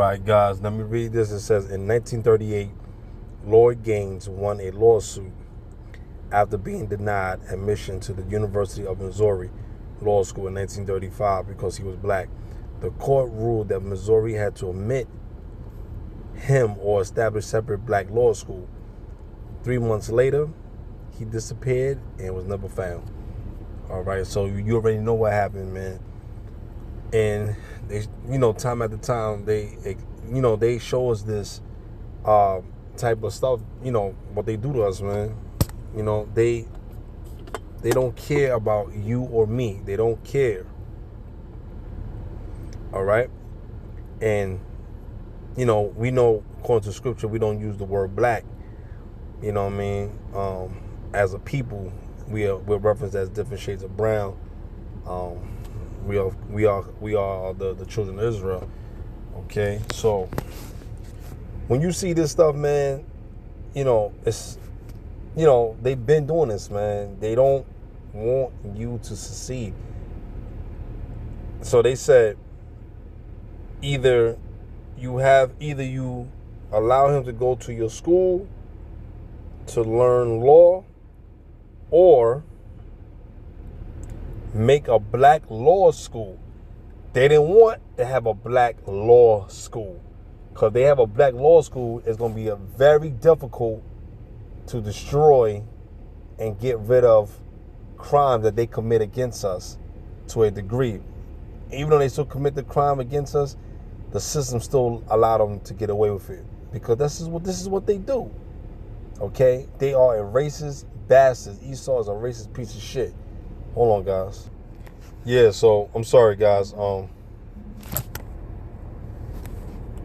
right, guys, let me read this. It says, in 1938, Lloyd Gaines won a lawsuit after being denied admission to the University of Missouri Law School in 1935 because he was black. The court ruled that Missouri had to admit him or establish separate black law school. 3 months later, he disappeared and was never found. All right, so you already know what happened, man. And they, time after time, they show us this type of stuff. What they do to us, man. They don't care about you or me. They don't care. All right, and we know according to scripture we don't use the word black. You know what I mean? As a people, we're referenced as different shades of brown. We are the children of Israel. Okay, so when you see this stuff, man, it's they've been doing this, man. They don't want you to succeed. So they said either you allow him to go to your school to learn law, or make a black law school. They didn't want to have a black law school, because they have a black law school, it's going to be very difficult to destroy and get rid of crimes that they commit against us to a degree. Even though they still commit the crime against us, the system still allowed them to get away with it, because this is what they do. Okay, they are a racist bastards. Esau is a racist piece of shit. Hold on, guys. Yeah, so I'm sorry, guys. Hold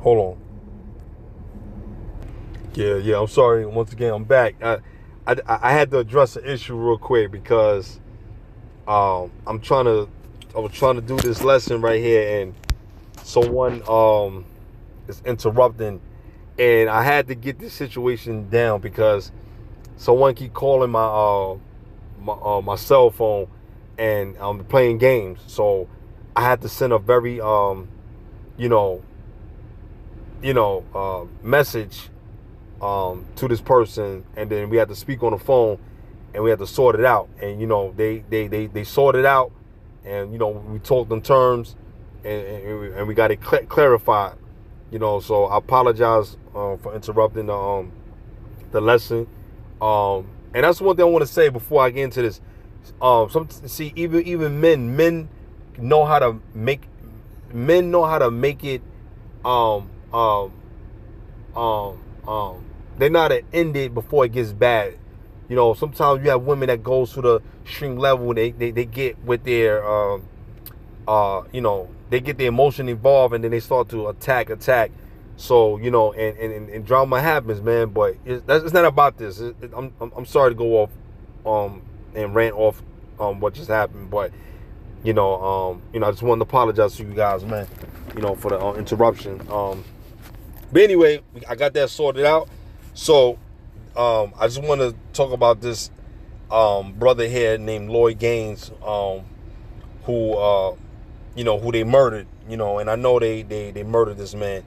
on. Yeah. I'm sorry. Once again, I'm back. I had to address the issue real quick because I was trying to do this lesson right here, and someone is interrupting, and I had to get this situation down because someone keep calling my cell phone, and I'm playing games. So I had to send a very message to this person, and then we had to speak on the phone, and we had to sort it out. And they sorted out, and we talked in terms, and we got it clarified. So I apologize for interrupting the lesson. And that's one thing I want to say before I get into this. Even men know how to make it. They know how to end it before it gets bad. Sometimes you have women that goes to the extreme level. They get with their they get their emotion involved, and then they start to attack. So and drama happens, man. But it's not about this. I'm sorry to go off and rant off what just happened, but I just wanted to apologize to you guys, man. For the interruption. But anyway, I got that sorted out. So I just want to talk about this brother here named Lloyd Gaines, who they murdered. And I know they murdered this man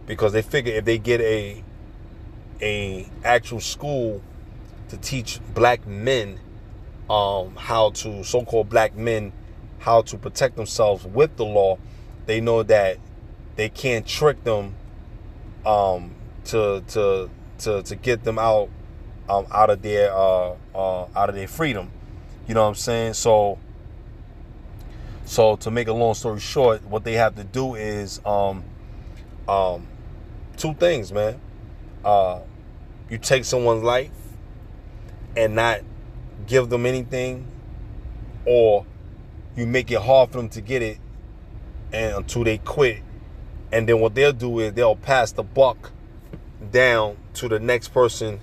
because they figure if they get a actual school to teach black men so-called black men how to protect themselves with the law, they know that they can't trick them to get them out of their freedom. You know what I'm saying? So to make a long story short, what they have to do is two things, man. You take someone's life and not give them anything, or you make it hard for them to get it and until they quit. And then what they'll do is they'll pass the buck down to the next person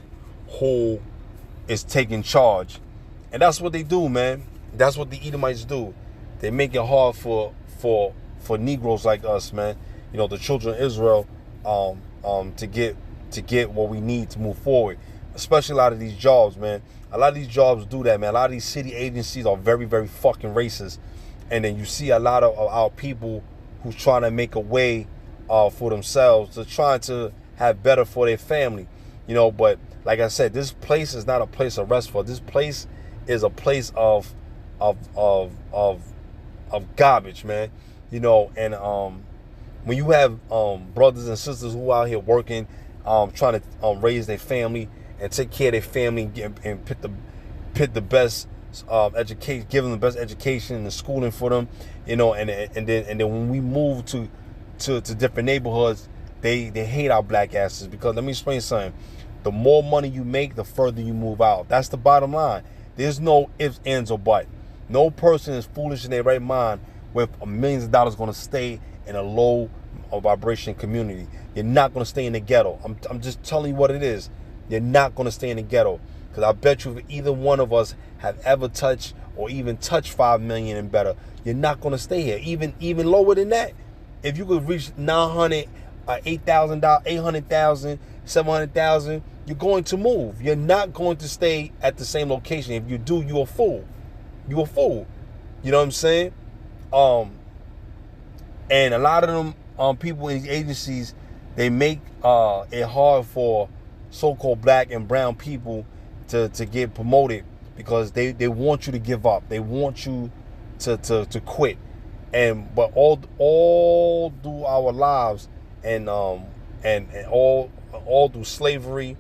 who is taking charge. And that's what they do, man. That's what the Edomites do. They make it hard for Negroes like us, man. The children of Israel, to get what we need to move forward. Especially a lot of these jobs, man. A lot of these jobs do that, man. A lot of these city agencies are very, very fucking racist. And then you see a lot of our people who's trying to make a way for themselves, to trying to have better for their family, you know. But like I said, this place is not a place of rest for. This place is a place of garbage, man. You know, and when you have brothers and sisters who out here working, trying to raise their family and take care of their family and put the best education, give them the best education and schooling for them, you know, and then when we move to different neighborhoods, they hate our black asses, because let me explain something. The more money you make, the further you move out. That's the bottom line. There's no ifs, ands, or buts. No person is foolish in their right mind with millions of dollars going to stay in a low vibration community. You're not going to stay in the ghetto. I'm just telling you what it is. You're not going to stay in the ghetto, because I bet you if either one of us have ever touched or even touched 5 million and better, you're not going to stay here. Even lower than that. If you could reach 900, $8,000, 800,000, 700,000, you're going to move. You're not going to stay at the same location. If you do, you're a fool. You're a fool. You know what I'm saying? And a lot of them people in these agencies, they make it hard for so-called black and brown people to get promoted, because they want you to give up. They want you to quit. But all through our lives, and all through slavery,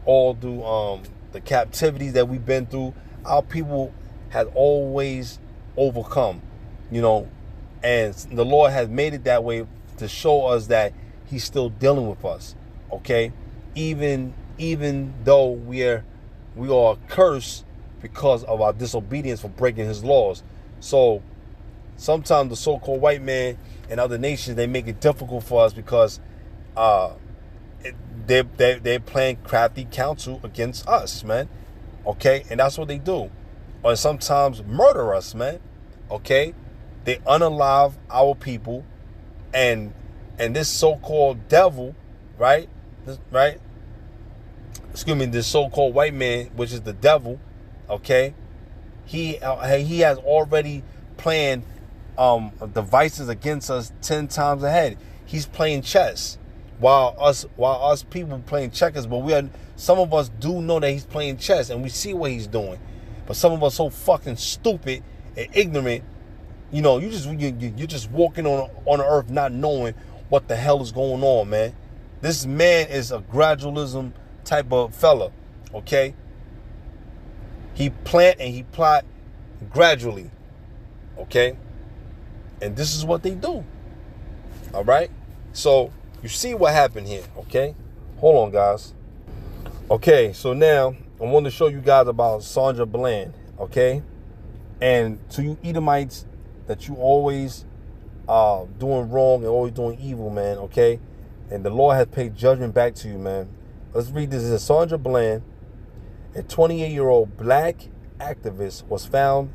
all through the captivities that we've been through, our people has always overcome, you know, and the Lord has made it that way to show us that He's still dealing with us. Okay, even though we are cursed because of our disobedience for breaking His laws. So sometimes the so-called white man and other nations, they make it difficult for us, because they're playing crafty counsel against us, man. Okay, and that's what they do. Or sometimes murder us, man. Okay, they unalive our people, and this so-called devil, right? This so-called white man, which is the devil, okay? He has already planned devices against us 10 times ahead. He's playing chess, while us people playing checkers. But some of us do know that he's playing chess, and we see what he's doing. But some of us so fucking stupid and ignorant, you know, you're just walking on the earth not knowing what the hell is going on, man. This man is a gradualism type of fella, okay? He plant and he plot gradually, okay? And this is what they do, all right? So you see what happened here, okay? Hold on, guys. Okay, so now I want to show you guys about Sandra Bland, okay? And to you Edomites that you always doing wrong and always doing evil, man, okay? And the Lord has paid judgment back to you, man. Let's read this. This is Sandra Bland, a 28-year-old black activist, was found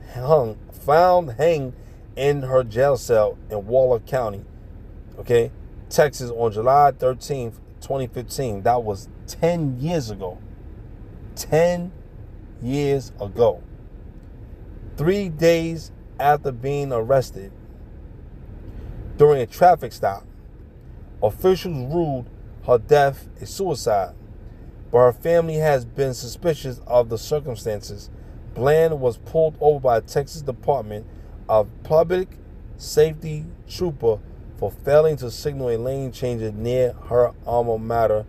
hanged in her jail cell in Waller County, okay, Texas, on July 13th, 2015. That was 10 years ago. 10 years ago. 3 days after being arrested during a traffic stop, officials ruled her death a suicide, but her family has been suspicious of the circumstances. Bland was pulled over by a Texas Department of Public Safety trooper for failing to signal a lane changer near her alma mater,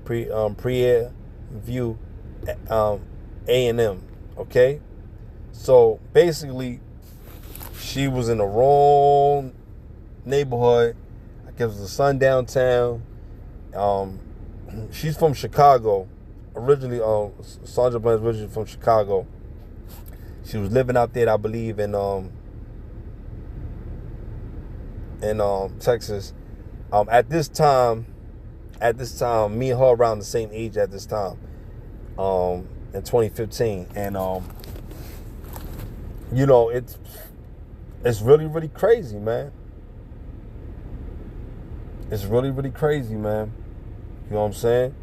Prairie View A&M. Okay, so basically, she was in the wrong neighborhood. I guess it was a sundown town. She's from Chicago originally. Sandra Bland's originally from Chicago. She was living out there, I believe, in Texas. At this time, me and her around the same age at this time, in 2015, and you know, it's really, really crazy, man. It's really, really crazy, man. You know what I'm saying?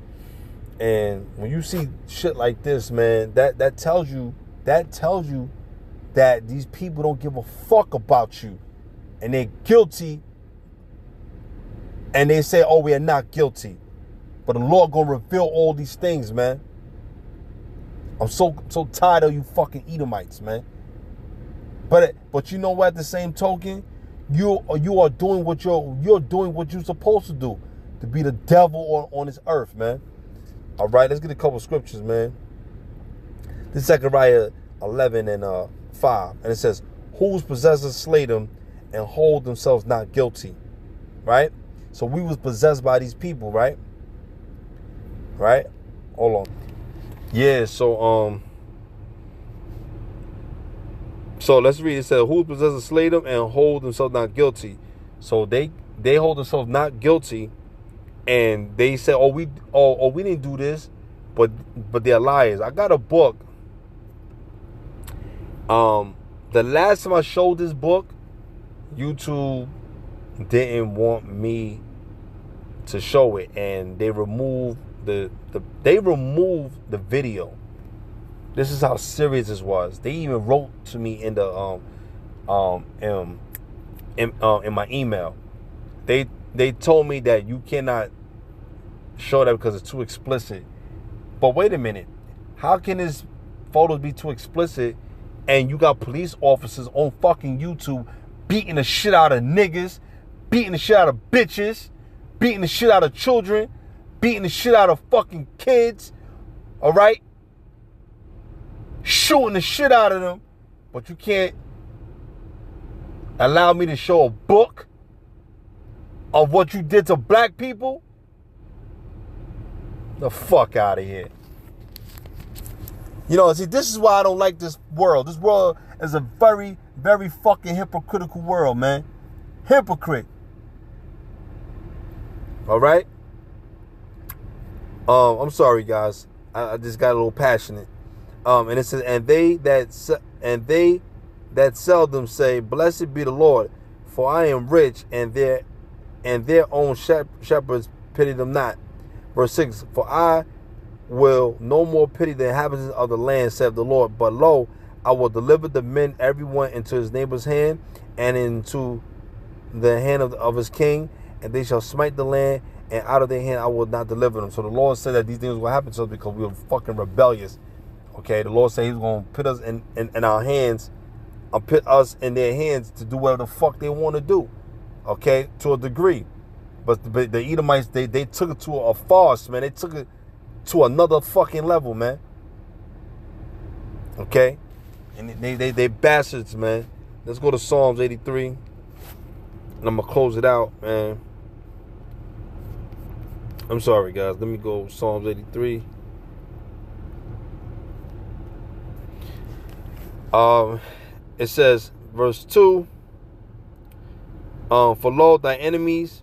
And when you see shit like this, man, that tells you that these people don't give a fuck about you, and they're guilty And they say, oh, we are not guilty. But the Lord gonna reveal all these things, man. I'm so tired of you fucking Edomites, man. But you know what? At the same token, you are doing what you're doing what you're supposed to do, to be the devil on this earth, man. All right, let's get a couple scriptures, man. This is Zechariah 11 and 5, and it says, "Whose possessors slay them and hold themselves not guilty." Right. So we was possessed by these people, right? Right. Hold on. Yeah. So let's read. It says, "Whose possessors slay them and hold themselves not guilty." So they hold themselves not guilty, and they say, "Oh, we didn't do this," but they're liars. I got a book. The last time I showed this book, YouTube didn't want me to show it, and they removed the video. This is how serious this was. They even wrote to me in the in my email. They told me that you cannot show that because it's too explicit. But wait a minute, how can this photos be too explicit and you got police officers on fucking YouTube beating the shit out of niggas, beating the shit out of bitches, beating the shit out of children, beating the shit out of fucking kids, all right? Shooting the shit out of them, but you can't allow me to show a book of what you did to black people? The fuck out of here. You know, see, this is why I don't like this world. This world is a very, very fucking hypocritical world, man. Hypocrite. All right? I'm sorry, guys. I just got a little passionate. And it says, and they that seldom say, "Blessed be the Lord, for I am rich, and their own shepherds pity them not." Verse 6, "For I will no more pity the inhabitants of the land, saith the Lord. But lo, I will deliver the men everyone into his neighbor's hand, and into the hand of his king, and they shall smite the land, and out of their hand I will not deliver them." So the Lord said that these things will happen to us because we were fucking rebellious. Okay, the Lord said He's going to put us in our hands, put us in their hands to do whatever the fuck they want to do. Okay, to a degree. But the Edomites, they took it to a farce, man. They took it to another fucking level, man. Okay? And they bastards, man. Let's go to Psalms 83. And I'm going to close it out, man. I'm sorry, guys. Let me go Psalms 83. It says, verse 2, "For lo, thy enemies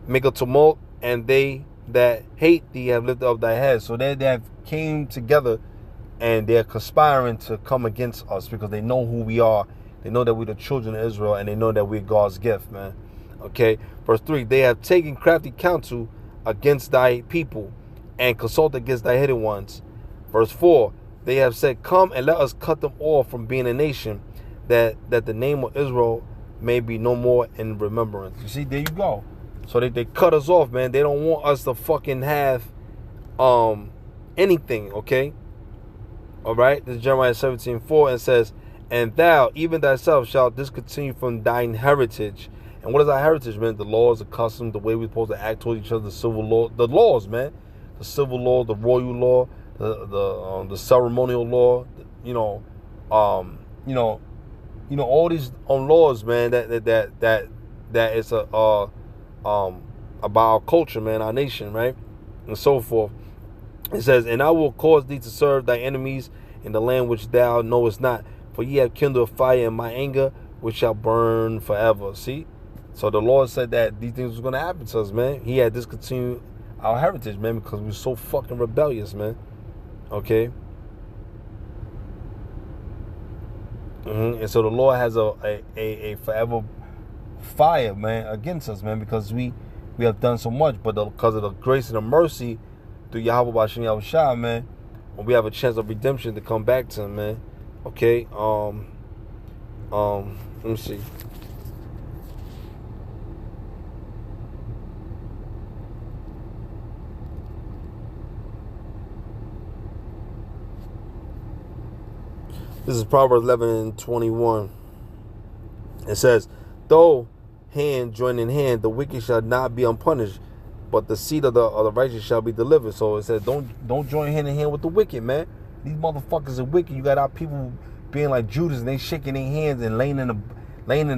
make a tumult, and they that hate thee have lifted up thy head." So they have came together and they're conspiring to come against us because they know who we are. They know that we're the children of Israel, and they know that we're God's gift, man. Okay. Verse 3, "They have taken crafty counsel against thy people, and consulted against thy hidden ones." Verse 4, "They have said, Come and let us cut them off from being a nation, that the name of Israel may be no more in remembrance." You see, there you go. So they cut us off, man. They don't want us to fucking have anything, okay? All right? This is Jeremiah 17:4, and it says, "And thou, even thyself, shalt discontinue from thine heritage." And what is our heritage, man? The laws, the customs, the way we're supposed to act towards each other, the civil law, the laws, man. The civil law, the royal law, the ceremonial law, all these laws, man. That is about our culture, man, our nation, right, and so forth. It says, "And I will cause thee to serve thy enemies in the land which thou knowest not, for ye have kindled a fire in my anger, which shall burn forever." See, so the Lord said that these things was going to happen to us, man. He had discontinued our heritage, man, because we're so fucking rebellious, man. Okay. And so the Lord has a forever fire, man, against us, man, because we have done so much. But because of the grace and the mercy through Yahweh Bashim Yahushua, man, we have a chance of redemption to come back to Him, man. Okay. Let me see. This is Proverbs 11:21. It says, though hand join in hand, the wicked shall not be unpunished, but the seed of the righteous shall be delivered. So it says, don't join hand in hand with the wicked, man. These motherfuckers are wicked. You got our people being like Judas, and they shaking their hands and laying in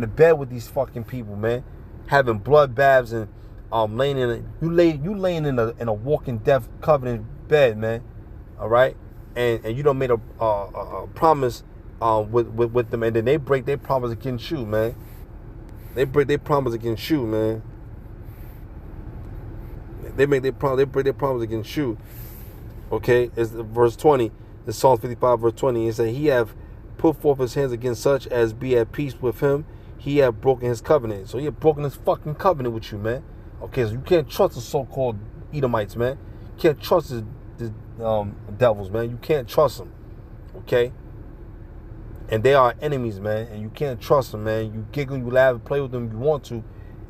the bed with these fucking people, man. Having blood baths and laying in a walking death covenant bed, man. All right, and you don't made a promise with them, and then they break their promise against you, man. They break their promise against you, man. They break their promise against you. Okay, it's verse 20. It's Psalm 55, verse 20. It says, he have put forth his hands against such as be at peace with him. He have broken his covenant. So he have broken his fucking covenant with you, man. Okay, so you can't trust the so-called Edomites, man. You can't trust the devils, man. You can't trust them. Okay? And they are enemies, man. And you can't trust them, man. You giggle, you laugh, play with them if you want to.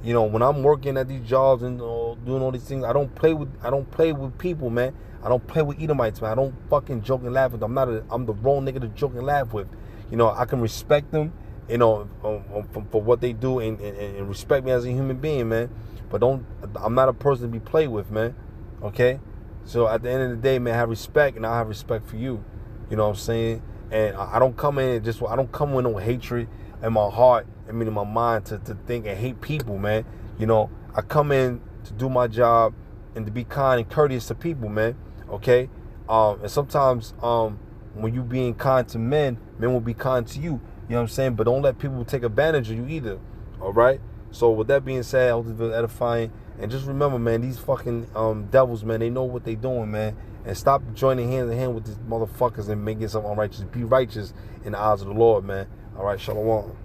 You know, when I'm working at these jobs and doing all these things, I don't play with people, man. I don't play with Edomites, man. I don't fucking joke and laugh with them. I'm the wrong nigga to joke and laugh with. You know, I can respect them, you know, for what they do and respect me as a human being, man. But I'm not a person to be played with, man. Okay? So at the end of the day, man, have respect, and I'll have respect for you. You know what I'm saying? And I don't come in I don't come with no hatred in my heart, in my mind to think and hate people, man. You know, I come in to do my job and to be kind and courteous to people, man. Okay? And sometimes when you being kind to men will be kind to you. You know what I'm saying? But don't let people take advantage of you either. All right? So with that being said, I hope this was edifying. And just remember, man, these fucking devils, man, they know what they doing, man. And stop joining hand in hand with these motherfuckers and making something unrighteous. Be righteous in the eyes of the Lord, man. All right, shalom.